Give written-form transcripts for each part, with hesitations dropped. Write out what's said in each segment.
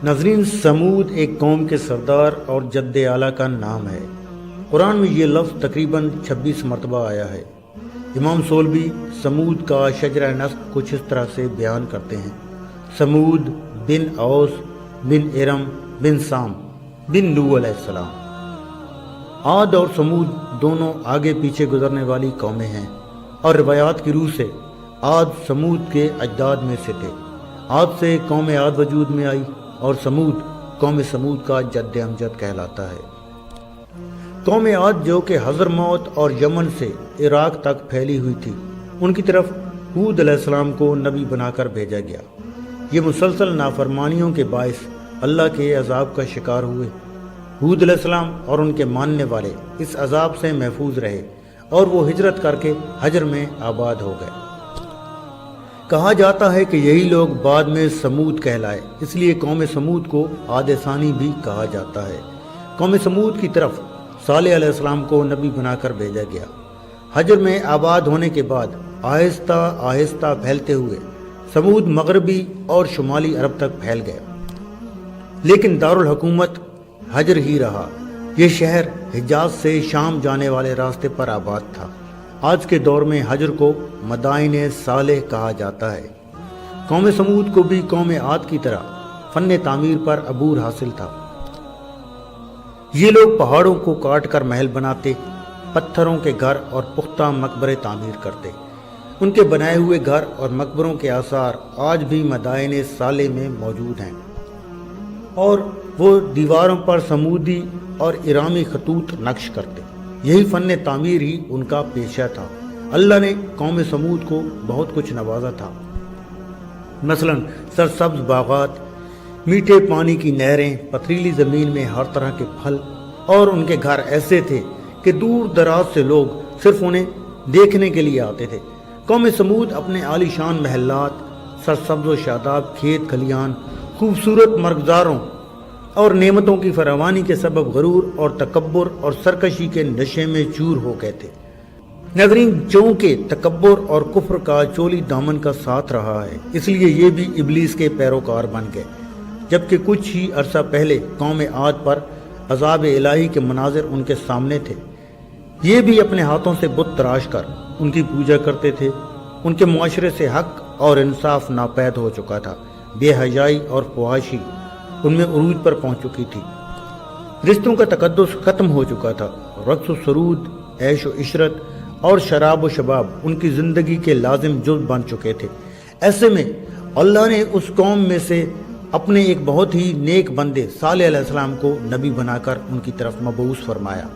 ناظرین، سمود ایک قوم کے سردار اور جد اعلیٰ کا نام ہے۔ قرآن میں یہ لفظ تقریباً 26 مرتبہ آیا ہے۔ امام سولبی سمود کا شجرہ نسب کچھ اس طرح سے بیان کرتے ہیں: سمود بن اوس بن ارم بن سام بن نوح علیہ السلام۔ عاد اور سمود دونوں آگے پیچھے گزرنے والی قومیں ہیں، اور روایات کی روح سے عاد سمود کے اجداد میں سے تھے۔ عاد سے قوم عاد وجود میں آئی، اور سمود قوم سمود کا جد امجد کہلاتا ہے۔ قوم عاد جو کہ حضرموت اور یمن سے عراق تک پھیلی ہوئی تھی، ان کی طرف ہود علیہ السلام کو نبی بنا کر بھیجا گیا۔ یہ مسلسل نافرمانیوں کے باعث اللہ کے عذاب کا شکار ہوئے۔ ہود علیہ السلام اور ان کے ماننے والے اس عذاب سے محفوظ رہے، اور وہ ہجرت کر کے حجر میں آباد ہو گئے۔ کہا جاتا ہے کہ یہی لوگ بعد میں سمود کہلائے، اس لیے قوم سمود کو عاد ثانی بھی کہا جاتا ہے۔ قوم سمود کی طرف صالح علیہ السلام کو نبی بنا کر بھیجا گیا۔ حجر میں آباد ہونے کے بعد آہستہ آہستہ پھیلتے ہوئے سمود مغربی اور شمالی عرب تک پھیل گئے، لیکن دارالحکومت حجر ہی رہا۔ یہ شہر حجاز سے شام جانے والے راستے پر آباد تھا۔ آج کے دور میں حجر کو مدائن صالح کہا جاتا ہے۔ قوم سمود کو بھی قوم عاد کی طرح فن تعمیر پر عبور حاصل تھا۔ یہ لوگ پہاڑوں کو کاٹ کر محل بناتے، پتھروں کے گھر اور پختہ مقبرے تعمیر کرتے۔ ان کے بنائے ہوئے گھر اور مقبروں کے آثار آج بھی مدائن صالح میں موجود ہیں، اور وہ دیواروں پر سمودی اور ارامی خطوط نقش کرتے۔ یہی فن تعمیر ہی ان کا پیشہ تھا۔ اللہ نے قوم سمود کو بہت کچھ نوازا تھا، مثلا سرسبز باغات، میٹھے پانی کی نہریں، پتھریلی زمین میں ہر طرح کے پھل، اور ان کے گھر ایسے تھے کہ دور دراز سے لوگ صرف انہیں دیکھنے کے لیے آتے تھے۔ قوم سمود اپنے عالی شان محلات، سرسبز و شاداب کھیت کھلیان، خوبصورت مرغزاروں اور نعمتوں کی فراوانی کے سبب غرور اور تکبر اور سرکشی کے نشے میں چور ہو گئے تھے۔ ناظرین، چونکہ تکبر اور کفر کا چولی دامن کا ساتھ رہا ہے، اس لیے یہ بھی ابلیس کے پیروکار بن گئے۔ جبکہ کچھ ہی عرصہ پہلے قوم عاد پر عذاب الہی کے مناظر ان کے سامنے تھے۔ یہ بھی اپنے ہاتھوں سے بت تراش کر ان کی پوجا کرتے تھے۔ ان کے معاشرے سے حق اور انصاف ناپید ہو چکا تھا۔ بے حیائی اور فحاشی ان میں عروج پر پہنچ چکی تھی۔ رشتوں کا تقدس ختم ہو چکا تھا۔ رقص و سرود، عیش و عشرت اور شراب و شباب ان کی زندگی کے لازم جز بن چکے تھے۔ ایسے میں اللہ نے اس قوم میں سے اپنے ایک بہت ہی نیک بندے صالح علیہ السلام کو نبی بنا کر ان کی طرف مبعوث فرمایا۔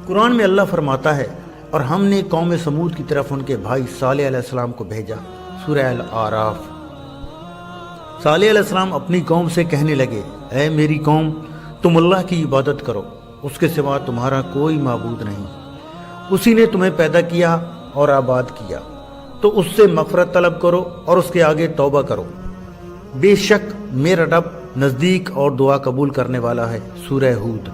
قرآن میں اللہ فرماتا ہے، اور ہم نے قوم سمود کی طرف ان کے بھائی صالح علیہ السلام کو بھیجا۔ سورہ الاعراف۔ صالح علیہ السلام اپنی قوم سے کہنے لگے: اے میری قوم، تم اللہ کی عبادت کرو، اس کے سوا تمہارا کوئی معبود نہیں۔ اسی نے تمہیں پیدا کیا اور آباد کیا، تو اس سے مغفرت طلب کرو اور اس کے آگے توبہ کرو۔ بے شک میرا رب نزدیک اور دعا قبول کرنے والا ہے۔ سورہ ہود۔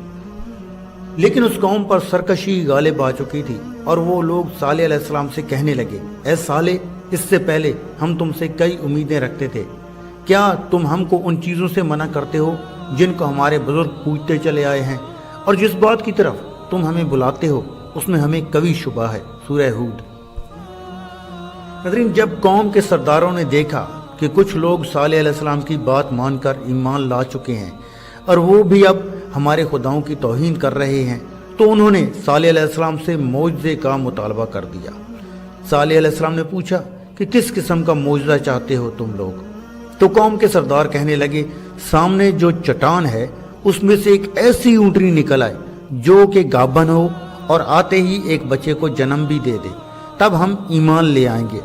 لیکن اس قوم پر سرکشی غالب آ چکی تھی، اور وہ لوگ صالح علیہ السلام سے کہنے لگے: اے صالح، اس سے پہلے ہم تم سے کئی امیدیں رکھتے تھے۔ کیا تم ہم کو ان چیزوں سے منع کرتے ہو جن کو ہمارے بزرگ پوجتے چلے آئے ہیں، اور جس بات کی طرف تم ہمیں بلاتے ہو اس میں ہمیں قوی شبہ ہے۔ سورہ ہود۔ ناظرین، جب قوم کے سرداروں نے دیکھا کہ کچھ لوگ صالح علیہ السلام کی بات مان کر ایمان لا چکے ہیں، اور وہ بھی اب ہمارے خداؤں کی توہین کر رہے ہیں، تو انہوں نے صالح علیہ السلام سے معجزے کا مطالبہ کر دیا۔ صالح علیہ السلام نے پوچھا کہ کس قسم کا معجزہ چاہتے ہو تم لوگ؟ تو قوم کے سردار کہنے لگے: سامنے جو چٹان ہے اس میں سے ایک ایسی اونٹنی نکل آئے جو کہ گابن ہو اور آتے ہی ایک بچے کو جنم بھی دے دے، تب ہم ایمان لے آئیں گے۔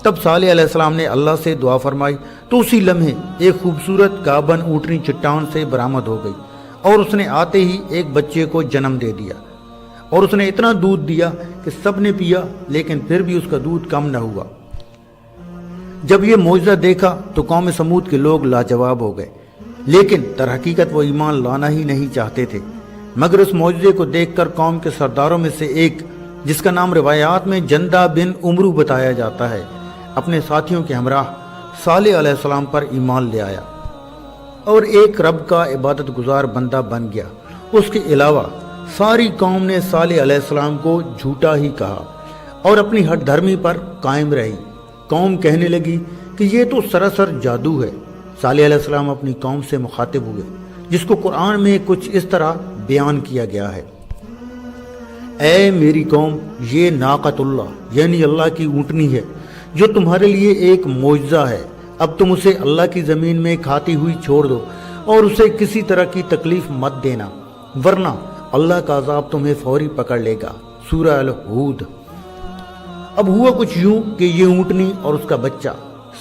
تب صالح علیہ السلام نے اللہ سے دعا فرمائی، تو اسی لمحے ایک خوبصورت گابن اونٹنی چٹان سے برآمد ہو گئی، اور اس نے آتے ہی ایک بچے کو جنم دے دیا، اور اس نے اتنا دودھ دیا کہ سب نے پیا، لیکن پھر بھی اس کا دودھ کم نہ ہوا۔ جب یہ معجزہ دیکھا تو قوم سمود کے لوگ لاجواب ہو گئے، لیکن در حقیقت وہ ایمان لانا ہی نہیں چاہتے تھے۔ مگر اس معجزے کو دیکھ کر قوم کے سرداروں میں سے ایک، جس کا نام روایات میں جندہ بن عمرو بتایا جاتا ہے، اپنے ساتھیوں کے ہمراہ صالح علیہ السلام پر ایمان لے آیا۔ اور ایک رب کا عبادت گزار بندہ بن گیا۔ اس کے علاوہ ساری قوم نے صالح علیہ السلام کو جھوٹا ہی کہا اور اپنی ہٹ دھرمی پر قائم رہی۔ قوم کہنے لگی کہ یہ تو سراسر جادو ہے۔ صالح علیہ السلام اپنی قوم سے مخاطب ہوئے، جس کو قرآن میں کچھ اس طرح بیان کیا گیا ہے: اے میری قوم، یہ ناقۃ اللہ یعنی اللہ کی اونٹنی ہے جو تمہارے لیے ایک معجزہ ہے۔ اب تم اسے اللہ کی زمین میں کھاتی ہوئی چھوڑ دو اور اسے کسی طرح کی تکلیف مت دینا، ورنہ اللہ کا عذاب تمہیں فوری پکڑ لے گا۔ سورہ الہود۔ اب ہوا کچھ یوں کہ یہ اونٹنی اور اس کا بچہ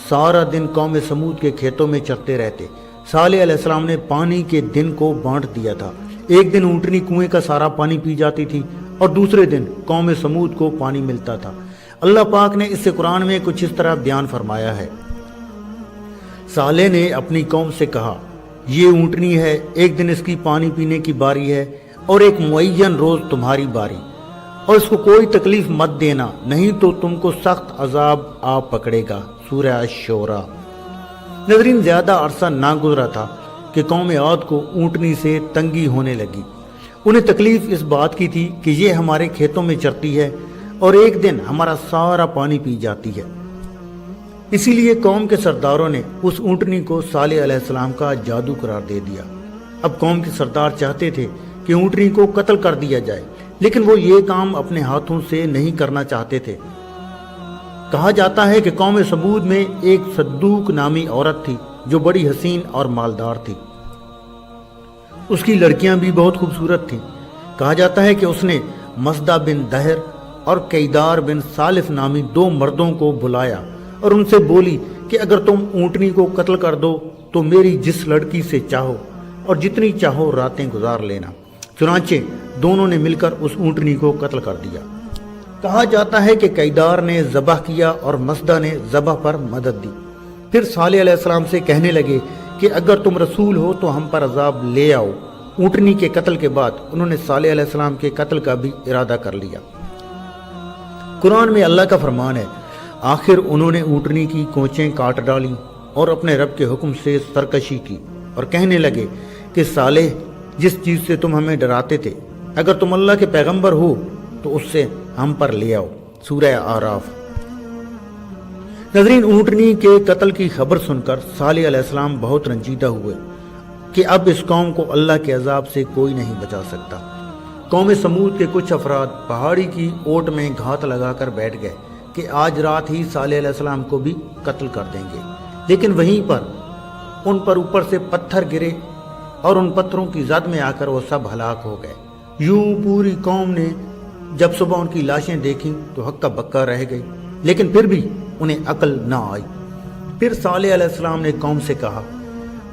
سارا دن قوم سمود کے کھیتوں میں چرتے رہتے۔ صالح علیہ السلام نے پانی کے دن کو بانٹ دیا تھا۔ ایک دن اونٹنی کنویں کا سارا پانی پی جاتی تھی اور دوسرے دن قوم سمود کو پانی ملتا تھا۔ اللہ پاک نے اس سے قرآن میں کچھ اس طرح بیان فرمایا ہے: صالح نے اپنی قوم سے کہا، یہ اونٹنی ہے، ایک دن اس کی پانی پینے کی باری ہے اور ایک معین روز تمہاری باری، اور اس کو کوئی تکلیف مت دینا، نہیں تو تم کو سخت عذاب آ پکڑے گا۔ سورہ الشورى۔ ناظرین، زیادہ عرصہ نہ گزرا تھا کہ قوم عاد کو اونٹنی سے تنگی ہونے لگی۔ انہیں تکلیف اس بات کی تھی کہ یہ ہمارے کھیتوں میں چرتی ہے اور ایک دن ہمارا سارا پانی پی جاتی ہے۔ اسی لیے قوم کے سرداروں نے اس اونٹنی کو صالح علیہ السلام کا جادو قرار دے دیا۔ اب قوم کے سردار چاہتے تھے کہ اونٹنی کو قتل کر دیا جائے، لیکن وہ یہ کام اپنے ہاتھوں سے نہیں کرنا چاہتے تھے۔ کہا جاتا ہے کہ قوم سمود میں ایک صدوق نامی عورت تھی جو بڑی حسین اور مالدار تھی۔ اس کی لڑکیاں بھی بہت خوبصورت تھیں۔ کہا جاتا ہے کہ اس نے مصدع بن دہر اور قیدار بن سالف نامی 2 مردوں کو بلایا اور ان سے بولی کہ اگر تم اونٹنی کو قتل کر دو تو میری جس لڑکی سے چاہو اور جتنی چاہو راتیں گزار لینا۔ چنانچہ دونوں نے مل کر اس اونٹنی کو قتل کر دیا۔ کہا جاتا ہے کہ قیدار نے ذبح کیا اور مصدع نے ذبح پر مدد دی۔ پھر صالح علیہ السلام سے کہنے لگے کہ اگر تم رسول ہو تو ہم پر عذاب لے آؤ۔ اونٹنی کے قتل کے بعد انہوں نے صالح علیہ السلام کے قتل کا بھی ارادہ کر لیا۔ قرآن میں اللہ کا فرمان ہے: آخر انہوں نے اونٹنی کی کونچیں کاٹ ڈالیں اور اپنے رب کے حکم سے سرکشی کی اور کہنے لگے کہ صالح، جس چیز سے تم ہمیں ڈراتے تھے، اگر تم اللہ کے پیغمبر ہو تو اس سے ہم پر لے آؤ۔ سورہ اعراف۔ ناظرین، اونٹنی کے قتل کی خبر سن کر صالح علیہ السلام بہت رنجیدہ ہوئے کہ اب اس قوم کو اللہ کے عذاب سے کوئی نہیں بچا سکتا۔ قوم سمود کے کچھ افراد پہاڑی کی اوٹ میں گھات لگا کر بیٹھ گئے کہ آج رات ہی صالح علیہ السلام کو بھی قتل کر دیں گے، لیکن وہیں پر ان پر اوپر سے پتھر گرے اور ان پتھروں کی زد میں آ کر وہ سب ہلاک ہو گئے۔ یوں پوری قوم نے جب صبح ان کی لاشیں دیکھیں تو ہکا بکا رہ گئی، لیکن پھر بھی انہیں عقل نہ آئی۔ پھر صالح علیہ السلام نے قوم سے کہا،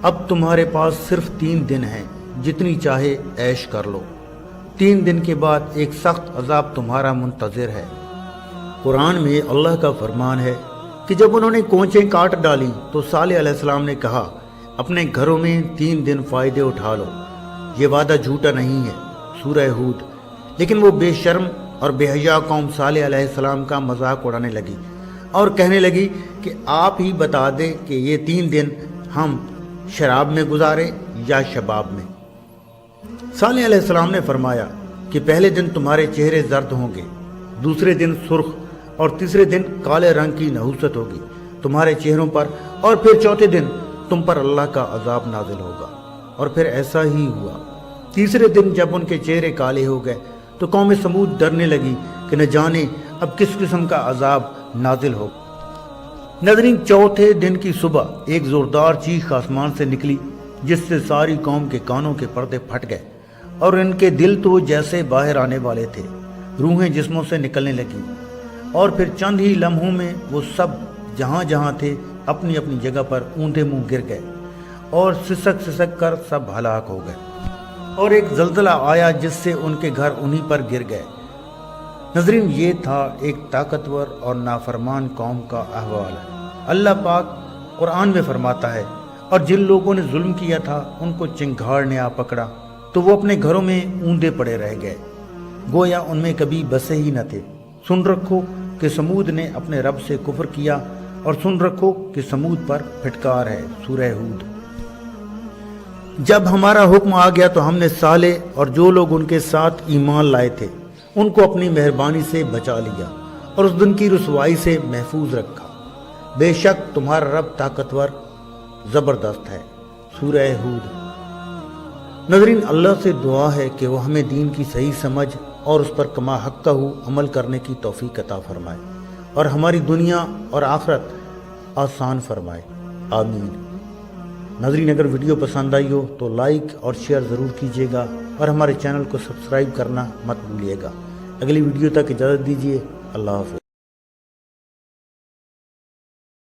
اب تمہارے پاس صرف 3 دن ہیں، جتنی چاہے عیش کر لو۔ 3 دن کے بعد ایک سخت عذاب تمہارا منتظر ہے۔ قرآن میں اللہ کا فرمان ہے کہ جب انہوں نے کونچیں کاٹ ڈالی تو صالح علیہ السلام نے کہا، اپنے گھروں میں 3 دن فائدے اٹھا لو، یہ وعدہ جھوٹا نہیں ہے۔ سورہ ہود۔ لیکن وہ بے شرم اور بے حیا قوم صالح علیہ السلام کا مذاق اڑانے لگی اور کہنے لگی کہ آپ ہی بتا دیں کہ یہ 3 دن ہم شراب میں گزارے یا شباب میں۔ صالح علیہ السلام نے فرمایا کہ پہلے دن تمہارے چہرے زرد ہوں گے، دوسرے دن سرخ اور تیسرے دن کالے رنگ کی نحوست ہوگی تمہارے چہروں پر، اور پھر چوتھے دن تم پر اللہ کا عذاب نازل ہوگا۔ اور پھر ایسا ہی ہوا۔ تیسرے دن جب ان کے چہرے کالے ہو گئے تو قوم سمود ڈرنے لگی کہ نہ جانے اب کس قسم کا عذاب نازل ہو۔ ناظرین، چوتھے دن کی صبح ایک زوردار چیخ آسمان سے نکلی جس سے ساری قوم کے کانوں کے پردے پھٹ گئے اور ان کے دل تو جیسے باہر آنے والے تھے، روحیں جسموں سے نکلنے لگیں، اور پھر چند ہی لمحوں میں وہ سب جہاں جہاں تھے اپنی اپنی جگہ پر اوندھے منہ گر گئے اور سسک سسک کر سب ہلاک ہو گئے، اور ایک زلزلہ آیا جس سے ان کے گھر انہی پر گر گئے۔ ناظرین، یہ تھا ایک طاقتور اور نافرمان قوم کا احوال۔ اللہ پاک قرآن میں فرماتا ہے، اور جن لوگوں نے ظلم کیا تھا ان کو چنگھاڑ نے آ پکڑا تو وہ اپنے گھروں میں اوندے پڑے رہ گئے، گویا ان میں کبھی بسے ہی نہ تھے۔ سن رکھو کہ سمود نے اپنے رب سے کفر کیا، اور سن رکھو کہ سمود پر پھٹکار ہے۔ سورہ ہود۔ جب ہمارا حکم آ گیا تو ہم نے صالح اور جو لوگ ان کے ساتھ ایمان لائے تھے ان کو اپنی مہربانی سے بچا لیا اور اس دن کی رسوائی سے محفوظ رکھا۔ بے شک تمہارا رب طاقتور زبردست ہے۔ سورہ ہود۔ ناظرین، اللہ سے دعا ہے کہ وہ ہمیں دین کی صحیح سمجھ اور اس پر کما حقہ عمل کرنے کی توفیق عطا فرمائے اور ہماری دنیا اور آخرت آسان فرمائے، آمین۔ ناظرین، اگر ویڈیو پسند آئی ہو تو لائک اور شیئر ضرور کیجیے گا اور ہمارے چینل کو سبسکرائب کرنا مت بھولیے گا۔ اگلی ویڈیو تک اجازت دیجیے، اللہ حافظ۔